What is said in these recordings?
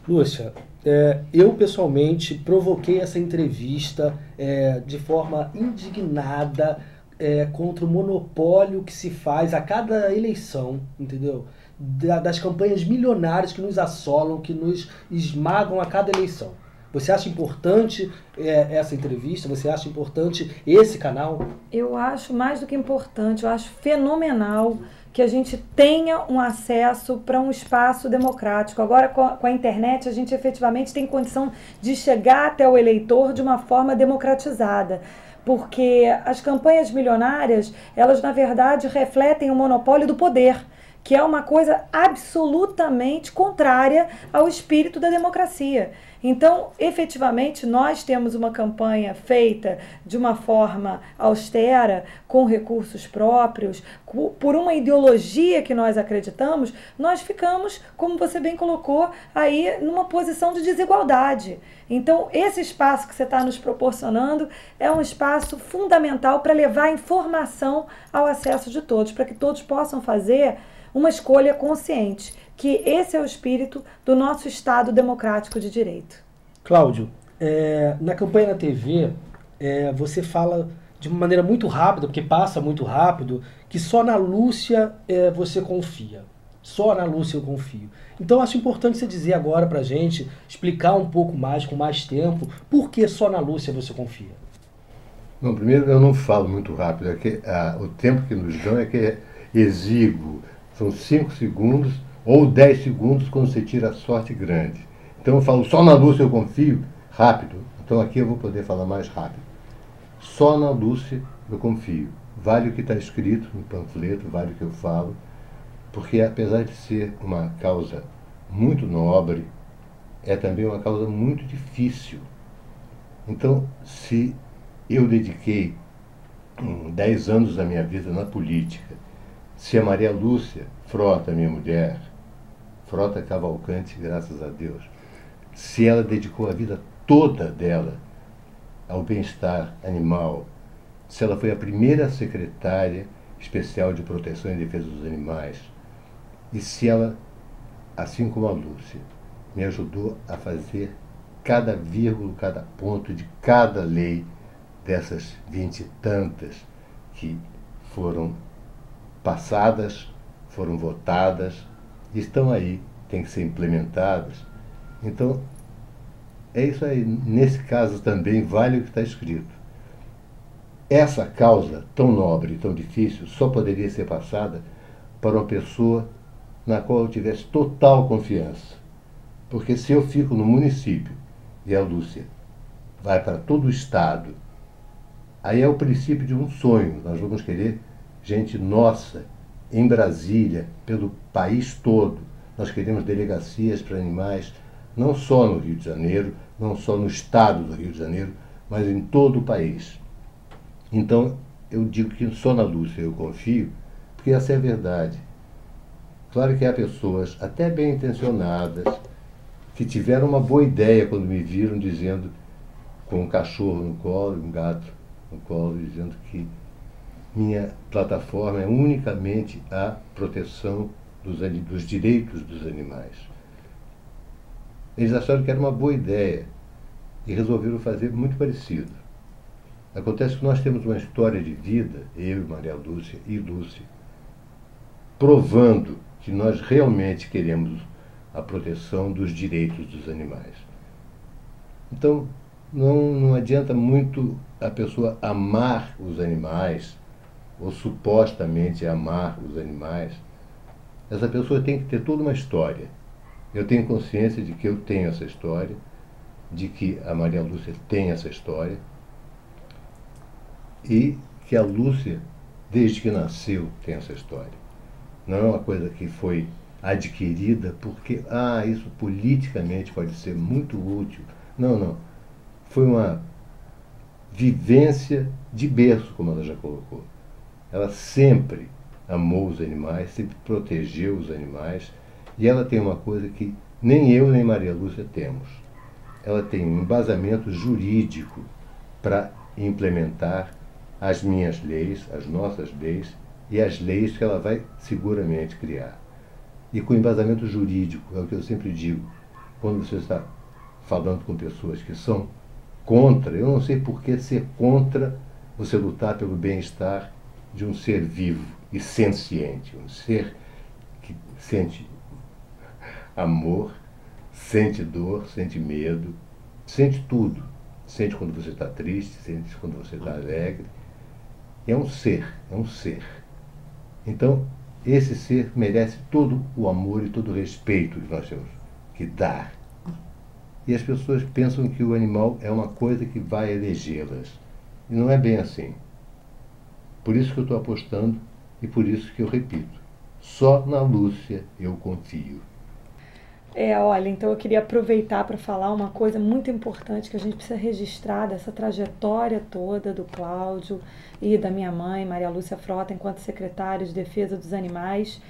Lúcia, eu pessoalmente provoquei essa entrevista de forma indignada contra o monopólio que se faz a cada eleição, entendeu? Das campanhas milionárias que nos assolam, que nos esmagam a cada eleição. Você acha importante essa entrevista? Você acha importante esse canal? Eu acho mais do que importante, eu acho fenomenal que a gente tenha um acesso para um espaço democrático. Agora, com a internet, a gente efetivamente tem condição de chegar até o eleitor de uma forma democratizada. Porque as campanhas milionárias, elas na verdade refletem o monopólio do poder, que é uma coisa absolutamente contrária ao espírito da democracia. Então, efetivamente, nós temos uma campanha feita de uma forma austera, com recursos próprios, por uma ideologia que nós acreditamos, nós ficamos, como você bem colocou, aí numa posição de desigualdade. Então, esse espaço que você está nos proporcionando é um espaço fundamental para levar informação ao acesso de todos, para que todos possam fazer uma escolha consciente, que esse é o espírito do nosso Estado democrático de direito. Cláudio, na campanha na TV, você fala de uma maneira muito rápida, porque passa muito rápido, que só na Lúcia você confia. Só na Lúcia eu confio. Então acho importante você dizer agora pra gente, explicar um pouco mais, com mais tempo, por que só na Lúcia você confia. Bom, primeiro eu não falo muito rápido, o tempo que nos dão é que é exíguo. São 5 segundos ou 10 segundos quando você tira a sorte grande. Então eu falo só na Lúcia eu confio, rápido. Então aqui eu vou poder falar mais rápido. Só na Lúcia eu confio. Vale o que está escrito no panfleto, vale o que eu falo, porque apesar de ser uma causa muito nobre, é também uma causa muito difícil. Então, se eu dediquei 10 anos da minha vida na política, se a Maria Lúcia Frota, minha mulher, Frota Cavalcante, graças a Deus, se ela dedicou a vida toda dela ao bem-estar animal, se ela foi a primeira secretária especial de proteção e defesa dos animais, e se ela, assim como a Lúcia, me ajudou a fazer cada vírgula, cada ponto de cada lei dessas 20 e tantas que foram passadas, foram votadas, estão aí, têm que ser implementadas. Então, é isso aí. Nesse caso também vale o que está escrito. Essa causa tão nobre e tão difícil só poderia ser passada para uma pessoa na qual eu tivesse total confiança. Porque se eu fico no município e a Lúcia vai para todo o estado, aí é o princípio de um sonho. Nós vamos querer gente nossa em Brasília, pelo país todo. Nós queremos delegacias para animais, não só no Rio de Janeiro, não só no estado do Rio de Janeiro, mas em todo o país. Então, eu digo que só na Lúcia eu confio, porque essa é a verdade. Claro que há pessoas, até bem intencionadas, que tiveram uma boa ideia quando me viram dizendo, com um cachorro no colo, um gato no colo, dizendo que minha plataforma é unicamente a proteção dos direitos dos animais. Eles acharam que era uma boa ideia e resolveram fazer muito parecido. Acontece que nós temos uma história de vida, eu, Maria Lúcia e Lúcia, provando que nós realmente queremos a proteção dos direitos dos animais. Então, não adianta muito a pessoa amar os animais, ou supostamente amar os animais. Essa pessoa tem que ter toda uma história. Eu tenho consciência de que eu tenho essa história, de que a Maria Lúcia tem essa história, e que a Lúcia, desde que nasceu, tem essa história. Não é uma coisa que foi adquirida porque, isso politicamente pode ser muito útil. Não, não. Foi uma vivência de berço, como ela já colocou. Ela sempre amou os animais, sempre protegeu os animais, e ela tem uma coisa que nem eu nem Maria Lúcia temos. Ela tem um embasamento jurídico para implementar as minhas leis, as nossas leis, e as leis que ela vai seguramente criar. E com embasamento jurídico, é o que eu sempre digo, quando você está falando com pessoas que são contra, eu não sei por que ser contra você lutar pelo bem-estar de um ser vivo e senciente, um ser que sente amor, sente dor, sente medo, sente tudo. Sente quando você está triste, sente quando você está alegre. É um ser, é um ser. Então, esse ser merece todo o amor e todo o respeito que nós temos que dar. E as pessoas pensam que o animal é uma coisa que vai elegê-las. E não é bem assim. Por isso que eu estou apostando e por isso que eu repito. Só na Lúcia eu confio. Olha, então eu queria aproveitar para falar uma coisa muito importante que a gente precisa registrar dessa trajetória toda do Cláudio e da minha mãe, Maria Lúcia Frota, enquanto secretária de Defesa dos Animais.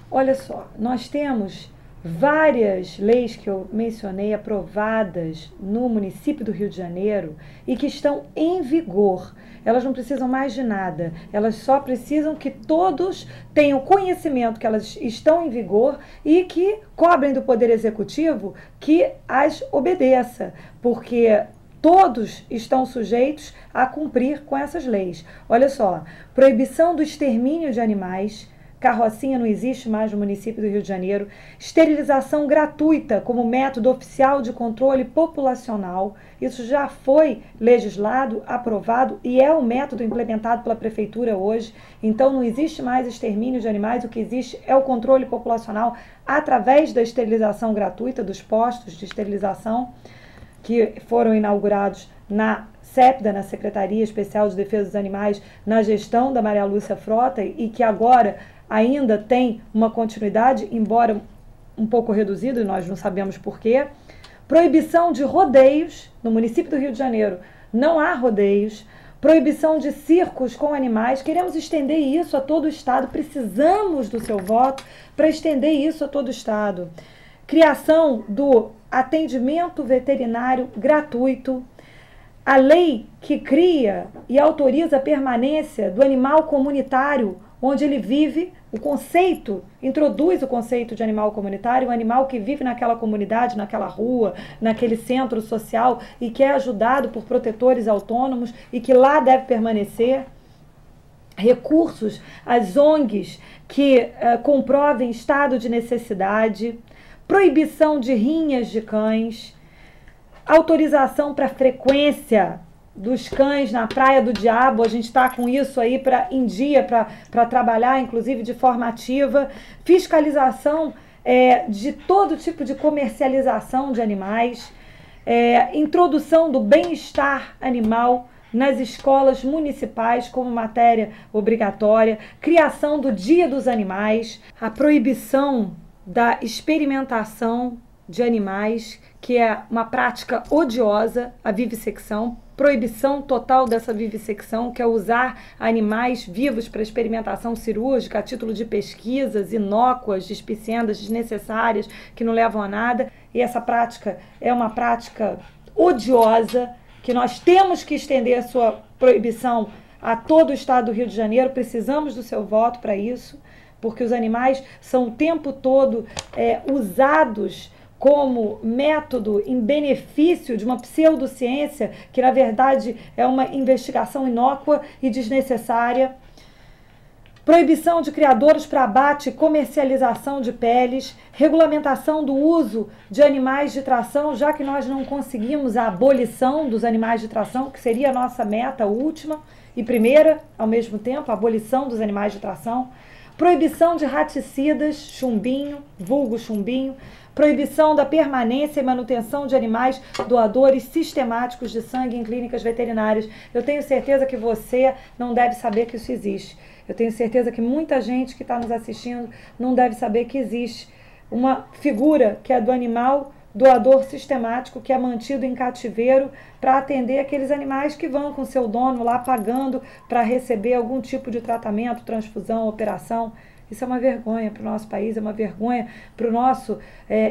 Olha só, nós temos várias leis que eu mencionei aprovadas no município do Rio de Janeiro e que estão em vigor. Elas não precisam mais de nada, elas só precisam que todos tenham conhecimento que elas estão em vigor e que cobrem do Poder Executivo que as obedeça, porque todos estão sujeitos a cumprir com essas leis. Olha só, proibição do extermínio de animais. Carrocinha não existe mais no município do Rio de Janeiro. Esterilização gratuita como método oficial de controle populacional. Isso já foi legislado, aprovado e é um método implementado pela prefeitura hoje. Então não existe mais extermínio de animais. O que existe é o controle populacional através da esterilização gratuita, dos postos de esterilização que foram inaugurados na SEPDA, na Secretaria Especial de Defesa dos Animais, na gestão da Maria Lúcia Frota e que agora ainda tem uma continuidade, embora um pouco reduzido, e nós não sabemos porquê. Proibição de rodeios no município do Rio de Janeiro. Não há rodeios. Proibição de circos com animais. Queremos estender isso a todo o Estado. Precisamos do seu voto para estender isso a todo o Estado. Criação do atendimento veterinário gratuito. A lei que cria e autoriza a permanência do animal comunitário onde ele vive, o conceito, introduz o conceito de animal comunitário, o animal que vive naquela comunidade, naquela rua, naquele centro social e que é ajudado por protetores autônomos e que lá deve permanecer. Recursos às ONGs que comprovem estado de necessidade, proibição de rinhas de cães, autorização para frequência dos cães na Praia do Diabo. A gente está com isso aí em dia para trabalhar, inclusive de forma ativa. Fiscalização de todo tipo de comercialização de animais. Introdução do bem-estar animal nas escolas municipais como matéria obrigatória. Criação do Dia dos Animais. A proibição da experimentação de animais, que é uma prática odiosa, a vivissecção. Proibição total dessa vivissecção, que é usar animais vivos para experimentação cirúrgica a título de pesquisas inócuas, despiciendas, desnecessárias, que não levam a nada. E essa prática é uma prática odiosa, que nós temos que estender a sua proibição a todo o estado do Rio de Janeiro. Precisamos do seu voto para isso, porque os animais são o tempo todo usados como método em benefício de uma pseudociência que, na verdade, é uma investigação inócua e desnecessária. Proibição de criadouros para abate e comercialização de peles. Regulamentação do uso de animais de tração, já que nós não conseguimos a abolição dos animais de tração, que seria a nossa meta última e primeira, ao mesmo tempo, a abolição dos animais de tração. Proibição de raticidas, chumbinho, vulgo chumbinho. Proibição da permanência e manutenção de animais doadores sistemáticos de sangue em clínicas veterinárias. Eu tenho certeza que você não deve saber que isso existe. Eu tenho certeza que muita gente que está nos assistindo não deve saber que existe uma figura que é do animal doador sistemático, que é mantido em cativeiro para atender aqueles animais que vão com seu dono lá pagando para receber algum tipo de tratamento, transfusão, operação. Isso é uma vergonha para o nosso país, é uma vergonha para o nosso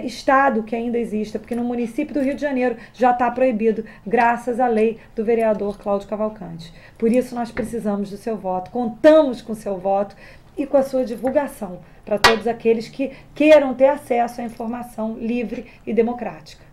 estado que ainda exista, porque no município do Rio de Janeiro já está proibido, graças à lei do vereador Cláudio Cavalcante. Por isso nós precisamos do seu voto, contamos com o seu voto e com a sua divulgação para todos aqueles que queiram ter acesso à informação livre e democrática.